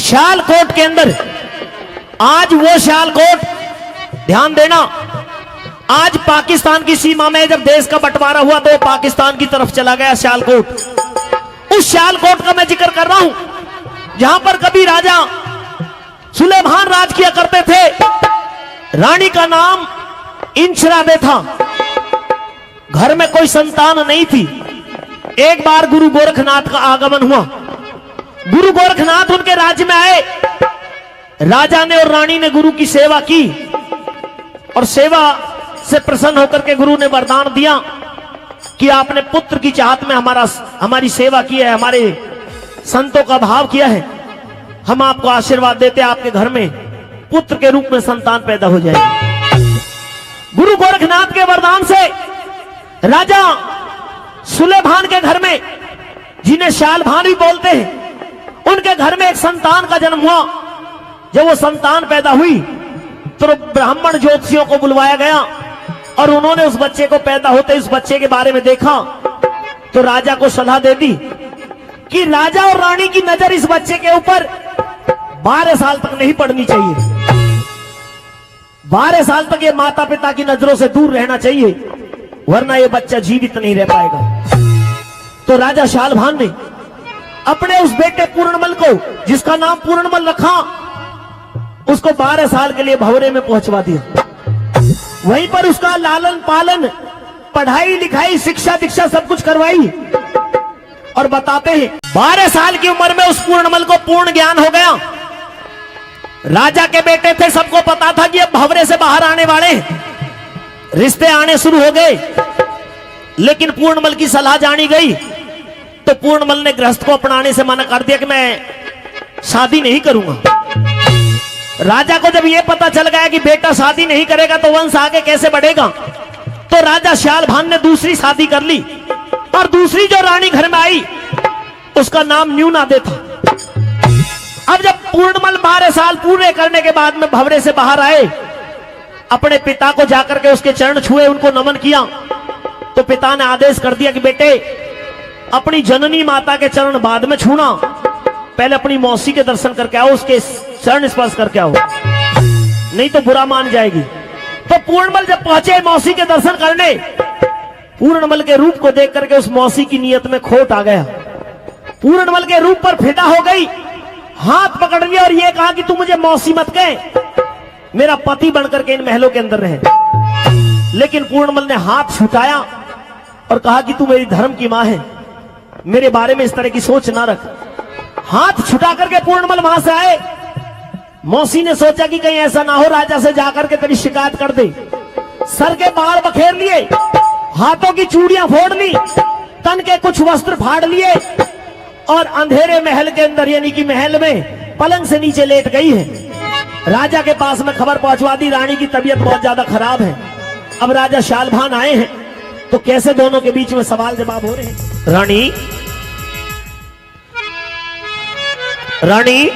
सियालकोट के अंदर आज वो सियालकोट, ध्यान देना, आज पाकिस्तान की सीमा में जब देश का बंटवारा हुआ तो पाकिस्तान की तरफ चला गया सियालकोट। उस सियालकोट का मैं जिक्र कर रहा हूं जहां पर कभी राजा सुलेमान राज किया करते थे। रानी का नाम इंशरादे था। घर में कोई संतान नहीं थी। एक बार गुरु गोरखनाथ का आगमन हुआ। गुरु गोरखनाथ उनके राज्य में आए। राजा ने और रानी ने गुरु की सेवा की और सेवा से प्रसन्न होकर के गुरु ने वरदान दिया कि आपने पुत्र की चाहत में हमारी सेवा की है, हमारे संतों का भाव किया है, हम आपको आशीर्वाद देते हैं, आपके घर में पुत्र के रूप में संतान पैदा हो जाएगी। गुरु गोरखनाथ के वरदान से राजा सुलेमान के घर में, जिन्हें शालभान भी बोलते हैं, उनके घर में एक संतान का जन्म हुआ। जब वो संतान पैदा हुई तो ब्राह्मण ज्योतिषियों को बुलवाया गया और उन्होंने उस बच्चे को पैदा होते इस बच्चे के बारे में देखा तो राजा को सलाह दे दी कि राजा और रानी की नजर इस बच्चे के ऊपर 12 साल तक नहीं पड़नी चाहिए। 12 साल तक ये माता पिता की नजरों से दूर रहना चाहिए, वरना ये बच्चा जीवित नहीं रह पाएगा। तो राजा शालभान ने अपने उस बेटे पूर्णमल को, जिसका नाम पूर्णमल रखा, उसको 12 साल के लिए भंवरे में पहुंचवा दिया। वहीं पर उसका लालन पालन, पढ़ाई लिखाई, शिक्षा दीक्षा सब कुछ करवाई। और बताते हैं 12 साल की उम्र में उस पूर्णमल को पूर्ण ज्ञान हो गया। राजा के बेटे थे, सबको पता था कि अब भंवरे से बाहर आने वाले, रिश्ते आने शुरू हो गए। लेकिन पूर्णमल की सलाह जानी गई तो पूर्णमल ने गृहस्थ को अपनाने से मना कर दिया कि मैं शादी नहीं करूंगा। राजा को जब यह पता चल गया कि बेटा शादी नहीं करेगा तो वंश आगे कैसे बढ़ेगा, तो राजा शालभान ने दूसरी शादी कर ली। और दूसरी जो रानी घर में आई उसका नाम न्यूनादे था। अब जब पूर्णमल 12 साल पूरे करने के बाद में भंवरे से बाहर आए, अपने पिता को जाकर के उसके चरण छुए, उनको नमन किया, तो पिता ने आदेश कर दिया कि बेटे अपनी जननी माता के चरण बाद में छूना, पहले अपनी मौसी के दर्शन करके आओ, उसके चरण स्पर्श करके आओ, नहीं तो बुरा मान जाएगी। तो पूर्णमल जब पहुंचे मौसी के दर्शन करने, पूर्णमल के रूप को देख करके उस मौसी की नीयत में खोट आ गया। पूर्णमल के रूप पर फिदा हो गई, हाथ पकड़ लिया और ये कहा कि तू मुझे मौसी मत कह, मेरा पति बनकर के इन महलों के अंदर रहे। लेकिन पूर्णमल ने हाथ छुटाया और कहा कि तू मेरी धर्म की मां है, मेरे बारे में इस तरह की सोच ना रख। हाथ छुटा करके पूर्णमल वहां से आए। मौसी ने सोचा कि कहीं ऐसा ना हो राजा से जाकर के तेरी शिकायत कर दे। सर के बाल बखेर लिए, हाथों की चूड़ियां फोड़ ली, तन के कुछ वस्त्र फाड़ लिए और अंधेरे महल के अंदर, यानी कि महल में पलंग से नीचे लेट गई है। राजा के पास में खबर पहुंचवा दी, रानी की तबीयत बहुत ज्यादा खराब है। अब राजा शालभान आए हैं तो कैसे दोनों के बीच में सवाल जवाब हो रहे हैं। रानी, रानी,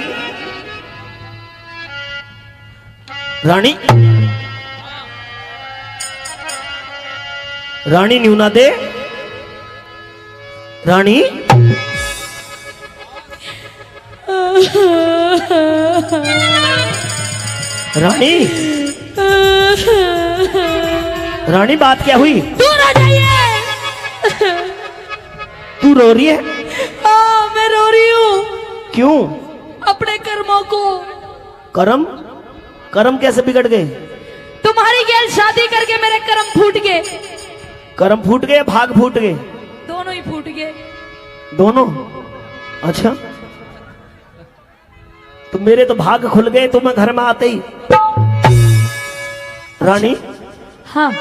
रानी, रानी न्यूनादे, रानी, रानी, रानी बात क्या हुई? दूर आ जाइए। तू रो रही है? मैं रो रही हूँ। क्यों? अपने कर्मों को। कर्म? कर्म कैसे बिगड़ गए? तुम्हारी गैर शादी करके मेरे कर्म फूट गए। कर्म फूट गए, भाग फूट गए? दोनों ही फूट गए। दोनों? अच्छा, तो मेरे तो भाग खुल गए तो मैं घर में आते ही। रानी, हाँ,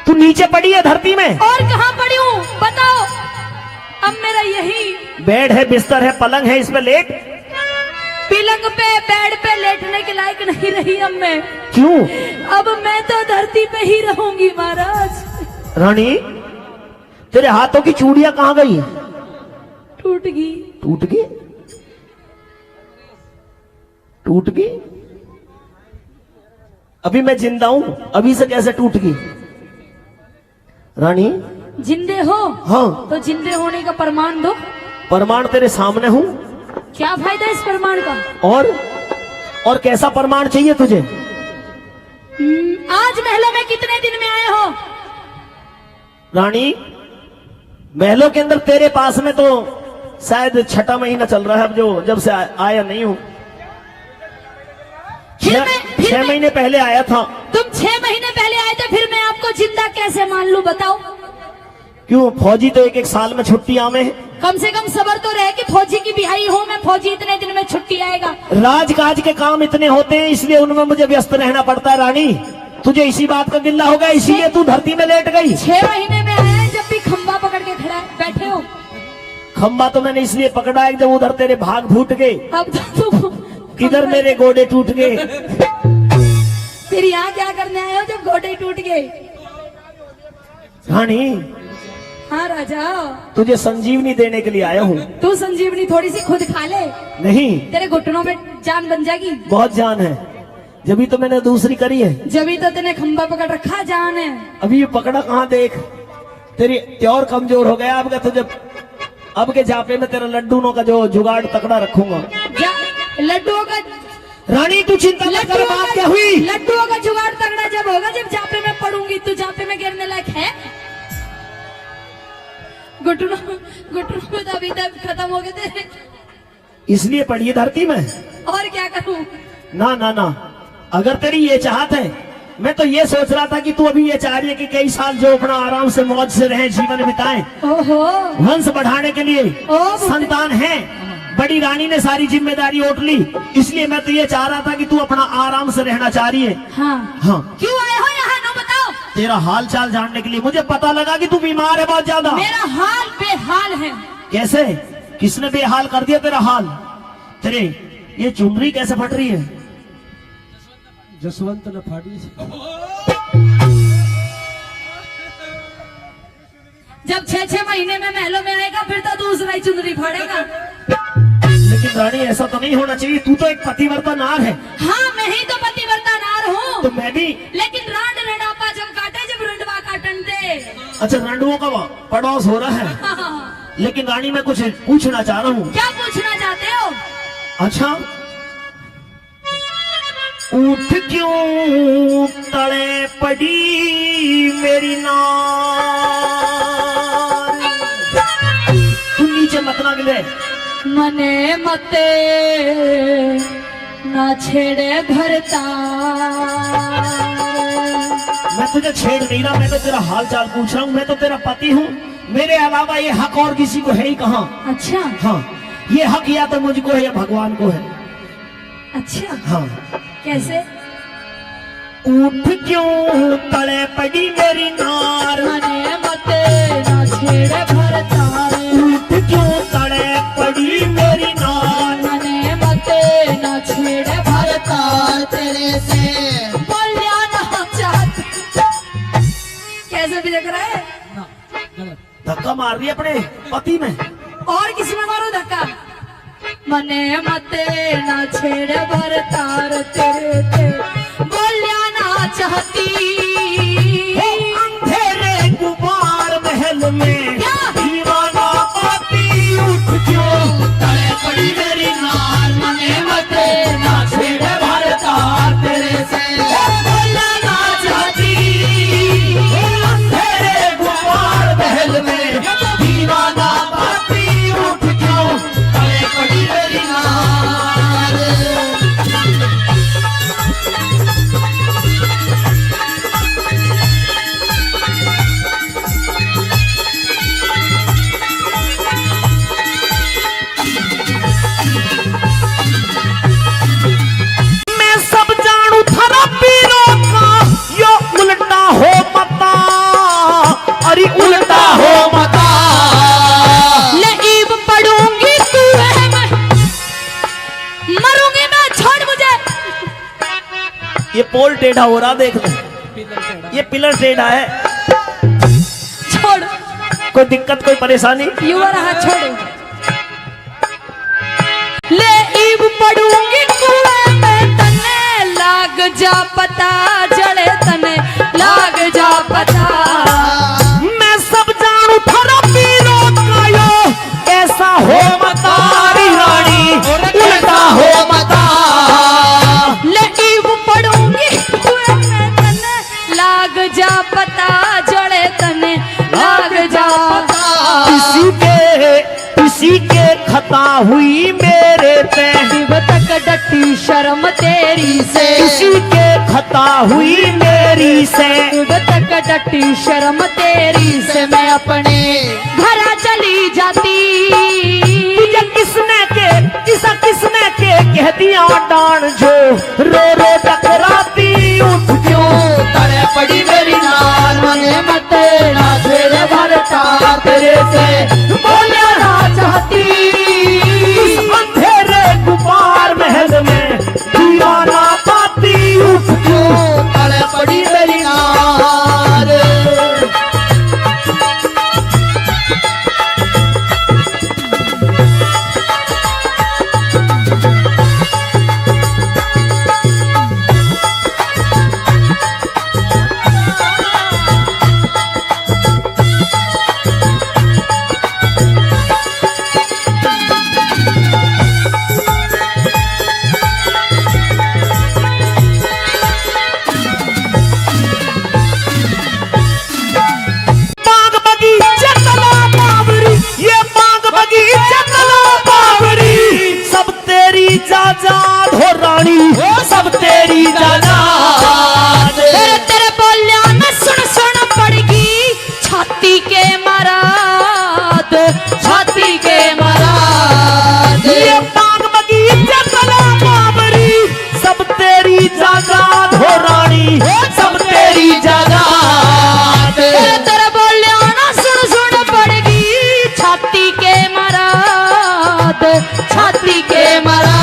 तू नीचे पड़ी है धरती में? और कहाँ पड़ी हूँ बताओ? अब मेरा यही बेड है, बिस्तर है, पलंग है, इस पे लेट। पलंग पे, बेड पे लेटने के लायक नहीं रही अब मैं। क्यों? अब मैं तो धरती पे ही रहूंगी महाराज। रानी, तेरे हाथों की चूड़ियां कहाँ गई? टूट गई। टूट गई? टूट गई? अभी मैं जिंदा हूं, अभी से कैसे टूट गई? रानी, जिंदे हो? हाँ। तो जिंदे होने का प्रमाण दो। प्रमाण तेरे सामने हूं। क्या फायदा इस प्रमाण का? और कैसा प्रमाण चाहिए तुझे? आज महलों में कितने दिन में आए हो? रानी, महलों के अंदर तेरे पास में तो शायद छठा महीना चल रहा है अब, जो जब से आया नहीं हूं। छह महीने पहले आया था। तुम 6 महीने पहले आए थे, फिर मैं आपको जिंदा कैसे मान लूं बताओ? क्यों, फौजी तो एक साल में छुट्टियां में है। कम से कम सबर तो रहे कि फौजी की बिहाई हो, मैं फौजी इतने दिन में छुट्टी आएगा। राजकाज के काम इतने होते हैं, इसलिए उनमें मुझे व्यस्त रहना पड़ता है। रानी, तुझे इसी बात का गिल्ला होगा, इसीलिए तू धरती में लेट गई। 6 महीने में आए, जब भी खंबा पकड़ के खड़ा बैठे हो। खंबा तो मैंने इसलिए पकड़ा है जब उधर तेरे भाग फूट गए, अब तो तुम किधर मेरे गोडे टूट गए। फिर यहाँ क्या करने आए हो जब गोडे टूट गए? रानी, हाँ राजा, तुझे संजीवनी देने के लिए आया हूँ। तू संजीवनी थोड़ी सी खुद खा ले, नहीं, तेरे घुटनों में जान बन जाएगी। बहुत जान है, जब तो मैंने दूसरी करी है। जब तो तेने खंबा पकड़ रखा, जान है। अभी ये पकड़ा कहाँ, देख तेरी त्योर कमजोर हो गया। अब के जापे में तेरा लड्डूनों का जो जुगाड़ तकड़ा रखूंगा। लड्डुओं का? रानी तू चिंता मत कर, बात क्या हुई? लड्डुओं का जुगाड़ तगड़ा जब होगा जब जापे में पड़ूंगी। तू जापे में गिरने लायक है? घुटनों में तो अभी तक खत्म हो गए थे, इसलिए पड़ी है धरती में। और क्या करूं? ना ना ना, अगर तेरी ये चाहत है, मैं तो ये सोच रहा था कि तू अभी ये चाह रही है कि कई साल जो अपना आराम से मौज से रहे, जीवन बिताएं, ओहो, वंश बढ़ाने के लिए संतान है। बड़ी रानी ने सारी जिम्मेदारी उठ ली, इसलिए मैं तो ये चाह रहा था कि तू अपना आराम से रहना चाह रही है। हाँ। हाँ, क्यों आए हो यहाँ, ना बताओ? तेरा हाल चाल जानने के लिए। मुझे पता लगा कि तू बीमार है बहुत ज्यादा। मेरा हाल बेहाल है। कैसे? किसने बेहाल कर दिया तेरा हाल? तेरे ये चुनरी कैसे फट रही है? जसवंत ने फाड़ी। जब 6 महीने में महलों में आएगा, फिर तो दूसरा ही चुनरी फाड़ेगा। लेकिन रानी, ऐसा तो नहीं होना चाहिए। तू तो एक पतिव्रता नार है। हाँ, मैं ही तो पतिव्रता नार हूँ। तो मैं भी। लेकिन रांड रंडापा जब काटे, जब रंडवा काटन दे। अच्छा, रंडुओं का पड़ोस हो रहा है। हाँ। लेकिन रानी, मैं कुछ पूछना चाह रहा हूँ। क्या पूछना चाहते हो? अच्छा, उठ क्यों तले पड़ी मेरी नार? तू नीचे मत ना गिले। मने मते ना छेड़े भरता। मैं तुझे छेड़ नहीं रहा, मैं तो तेरा हाल चाल पूछ रहा हूँ। मैं तो तेरा पति हूँ, मेरे अलावा ये हक और किसी को है ही कहाँ। अच्छा। हाँ, ये हक या तो मुझको है या भगवान को है। अच्छा। हाँ। कैसे? उठ क्यों तले पड़ी मेरी नार? मने मते ना छेड़े भरता। उठ क्यों तले पड़ी मेरी नार? मने मते ना छेड़े भरता। तेरे से बोलिया ना चाहती। कैसे भी लग रहा है? धक्का मार रही है अपने पति में। और किसी में मारो धक्का। मने मते ना छेड़े भरतार तेरे ते बोलिया ना चाहती। अंधेरे गुबार महल में क्या? दीवाना पाती। उठ क्यों तले पड़ी मेरी नार? मने मते ना छेड़े भरतार तेरे से बोलिया ना चाहती। अंधेरे गुबार महल में दीवाना पाती। उठ क्यों तले पड़ी मेरी नार? मैं सब जानू थारा पीरों का, यो उल्टा हो मता। अरे उल्टा हो मता। नईब पढ़ूंगी तू है, मैं मरूंगी मैं, छोड़ मुझे। ये पोल टेढ़ा हो रहा, देख ले, ये पिलर टेढ़ा है। छोड़। कोई दिक्कत, कोई परेशानी? युवा रहा, छोड़ो। ले ईब पढ़ूंगी कुएं में, तने लाग जा पता। जड़े तने लाग जा पता। मैं सब जानू थारा पीरों का, यो ऐसा हो मता। रानी हुई मेरे ते, शिव तक डटी शर्म तेरी से, किसी के खता हुई मेरी से, शिव तक डटी शर्म तेरी से, मैं अपने घर चली जाती। तुझे किसने के कह दिया डांड जो, रो रो टकराती उठ क्यों, तड़े पड़ी मेरी नाल मने मत ना छेड़े भरता तेरे से, बोलिया ना चाहती। इस अंधेरे गुबार महल में दीवाना पाती उठ क्यों, तड़े पड़ी मेरी नाल। बाग बगीचा तालाब बावरी, ये बाग बगीचा तालाब बावरी, सब तेरी जाजाद हो रानी, सब तेरी जाजाद। तेरे तेरे बोलिया न सुन सुन पड़गी छाती के मराद, छाती के मराद। ये बाग बगीचा तालाब बावरी, सब तेरी जाजाद हो रानी, सब तेरी जाजाद। तेरे तेरे बोलिया न सुन सुन पड़गी छाती के मराद, छाती के मराद।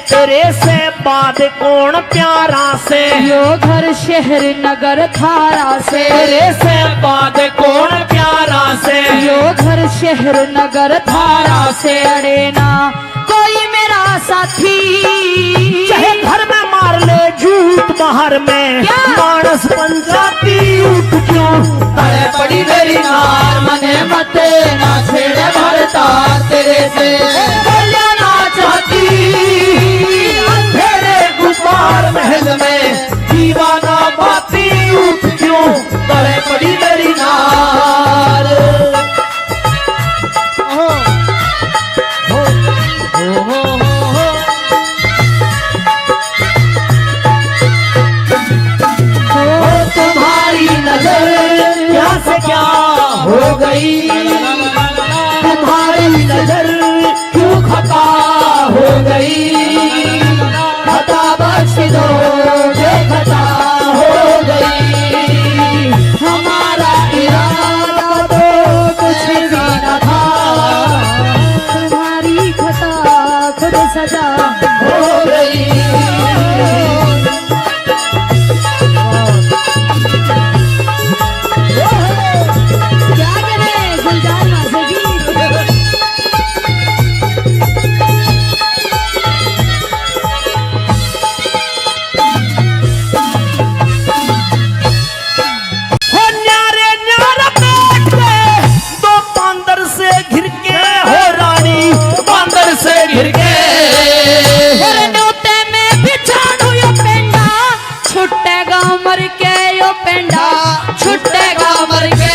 तेरे से बाद कौन प्यारा से, यो घर शहर नगर थारा से, तेरे से बाद कौन प्यारा से, यो घर शहर नगर थारा से। अड़े ना कोई मेरा साथी, चाहे घर में मार ले झूठ बाहर में, क्या? मानस पंचाती उठ क्यों, तड़े पड़ी मेरी नाल मने मत ना छेड़े भरता तेरे से, बोलिया ना चाहती। अंधेरे गुबार महल में दीवाना बाती उठ क्यों, तड़े पड़ी मेरी नाल। तुम्हारी नजर क्या से क्या हो गई, तुम्हारी नजर क्यों खता हो गई, खता बख्श दो जो खता हो गई, हमारा इरादा तो कुछ भी न था, तुम्हारी खता खुद सजा हो गई। क्या करे गुलजार मासेगी। हो न्यारे न्यारा बैठ के दो बांदर से घिर के, हो रानी बांदर से घिर के, न्योते में बिछाड़ू यो पेंडा, छुट्टेगा मर के यो पेंडा, छुट्टेगा मर के।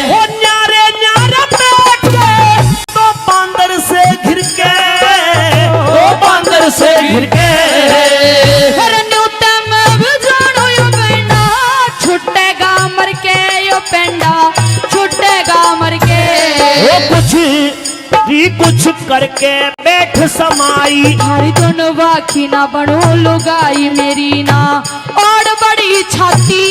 हो न्यारे न्यारा बैठ के दो बांदर से घिर के, दो बांदर से घिर के, न्योते में बिछाड़ू यो पेंडा, छुट्टेगा मर के यो पेंडा, छुट्टेगा मर के। वो कुछ करके बैठ समाई, थारी दोनों बाकी ना बनो लुगाई मेरी ना और बड़ी छाती।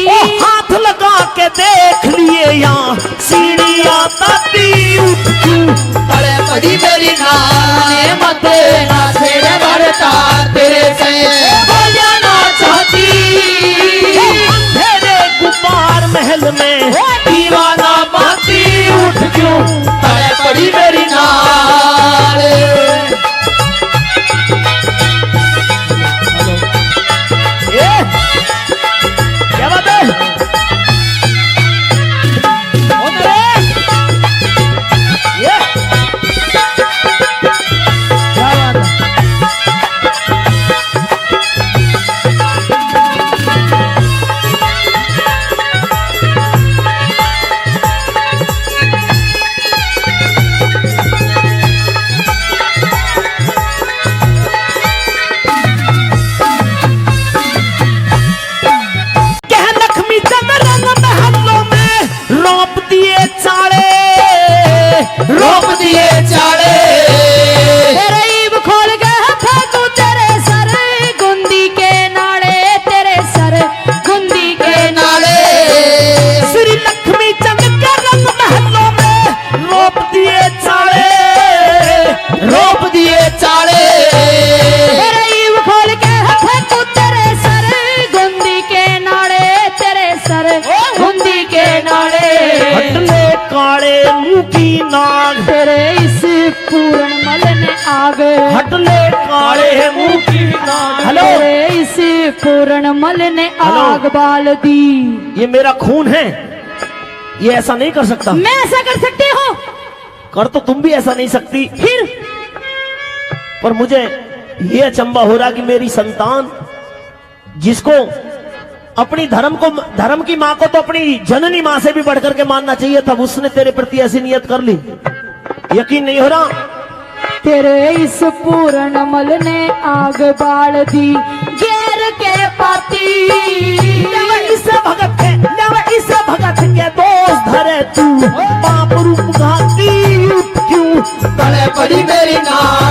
ओ हाथ लगा के देख लिए यहाँ सीढ़ियाँ ताती उठ क्यों, तड़े पड़ी मेरी नाल मत ना छेड़े भरता तेरे से, बोलिया ना चाहती। अंधेरे गुबार महल में दीवाना बाती उठ क्यों, तड़े पड़ी मेरी नाल। ये क्या बात है, ओ नरेश, ये क्या बात है। आग हटले काले मुंह की नाग। हेलो, तेरे इस पूर्ण मल ने हेलो। आग बाल दी। ये मेरा खून है, ये ऐसा नहीं कर सकता। मैं ऐसा कर सकती हूँ? कर तो तुम भी ऐसा नहीं सकती। फिर पर मुझे ये अचंबा हो रहा कि मेरी संतान, जिसको अपनी धर्म की मां को तो अपनी जननी मां से भी बढ़कर के मानना चाहिए था, उसने तेरे प्रति ऐसी नियत कर ली। यकीन नहीं हो रहा। तेरे इस पूर्ण मल ने आग बाल दी, गैर के पाती इस भगत के दोस्त धरे तू, पाप रूप घाती क्यों गले पड़ी मेरी नाग